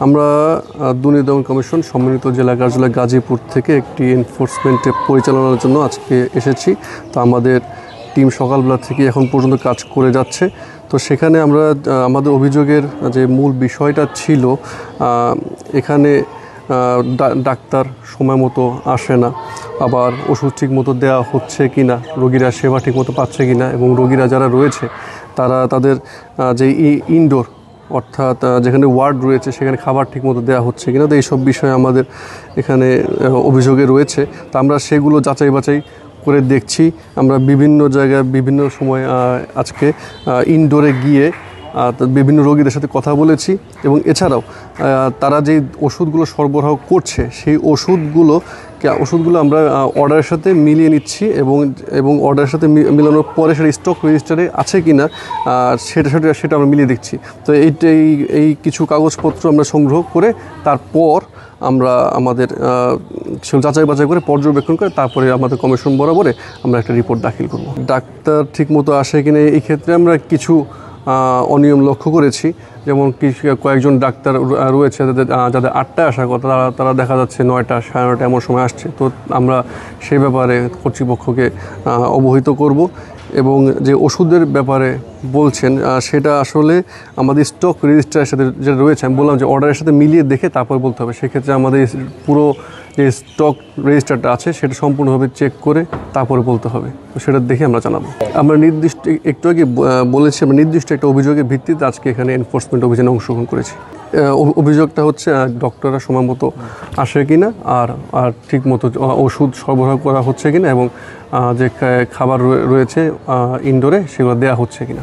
আমরা দুর্নীতি দমন কমিশন সম্মিলিত জেলা কার্যালয় গাজীপুর থেকে একটি এনফোর্সমেন্ট পরিচালনার জন্য আজকে এসেছি। তো আমাদের টিম সকালবেলা থেকে এখন পর্যন্ত কাজ করে যাচ্ছে। তো সেখানে আমরা আমাদের অভিযোগের যে মূল বিষয়টা ছিল, এখানে ডাক্তার সময় মতো আসে না, আবার ওষুধ ঠিক মতো দেওয়া হচ্ছে কি না, রোগীরা সেবা ঠিক মতো পাচ্ছে কি না, এবং রোগীরা যারা রয়েছে তারা তাদের যে ইনডোর অর্থাৎ যেখানে ওয়ার্ড রয়েছে সেখানে খাবার ঠিকমতো দেওয়া হচ্ছে কিনা, তো এইসব বিষয়ে আমাদের এখানে অভিযোগে রয়েছে। তো আমরা সেগুলো যাচাই বাছাই করে দেখছি। আমরা বিভিন্ন জায়গায় বিভিন্ন সময় আজকে ইনডোরে গিয়ে বিভিন্ন রোগীদের সাথে কথা বলেছি, এবং এছাড়াও তারা যে ওষুধগুলো সরবরাহ করছে সেই ওষুধগুলো আমরা অর্ডারের সাথে মিলিয়ে নিচ্ছি, এবং অর্ডারের সাথে মিলানোর পরে সেটা স্টক রেজিস্টারে আছে কি না সেটা আমরা মিলিয়ে দেখছি। তো এই কিছু কাগজপত্র আমরা সংগ্রহ করে তারপর আমরা আমাদের যাচাই বাছাই করে পর্যবেক্ষণ করে তারপরে আমাদের কমিশন বরাবরে আমরা একটা রিপোর্ট দাখিল করব। ডাক্তার ঠিকমতো আসে কিনা এই ক্ষেত্রে আমরা কিছু অনিয়ম লক্ষ্য করেছি। যেমন কয়েকজন ডাক্তার রয়েছে যাদের 8টায় আসার কথা, তারা দেখা যাচ্ছে 9টা, 9:30 এমন সময় আসছে। তো আমরা সেই ব্যাপারে কর্তৃপক্ষকে অবহিত করব। এবং যে ওষুধের ব্যাপারে বলছেন সেটা আসলে আমাদের স্টক রেজিস্টারের সাথে যেটা রয়েছে, আমি বললাম যে অর্ডারের সাথে মিলিয়ে দেখে তারপর বলতে হবে। সেক্ষেত্রে আমাদের পুরো যে স্টক রেজিস্টারটা আছে সেটা সম্পূর্ণভাবে চেক করে তারপরে বলতে হবে। তো সেটা দেখে আমরা জানাবো। আমরা একটু আগে বলেছি, আমরা নির্দিষ্ট একটা অভিযোগের ভিত্তিতে আজকে এখানে এনফোর্সমেন্ট অভিযানে অংশগ্রহণ করেছি। অভিযোগটা হচ্ছে ডক্টররা সময় মতো আসে কিনা, আর ঠিক মতো ওষুধ সরবরাহ করা হচ্ছে কিনা, এবং যে খাবার রয়েছে ইনডোরে সেগুলো দেওয়া হচ্ছে কিনা।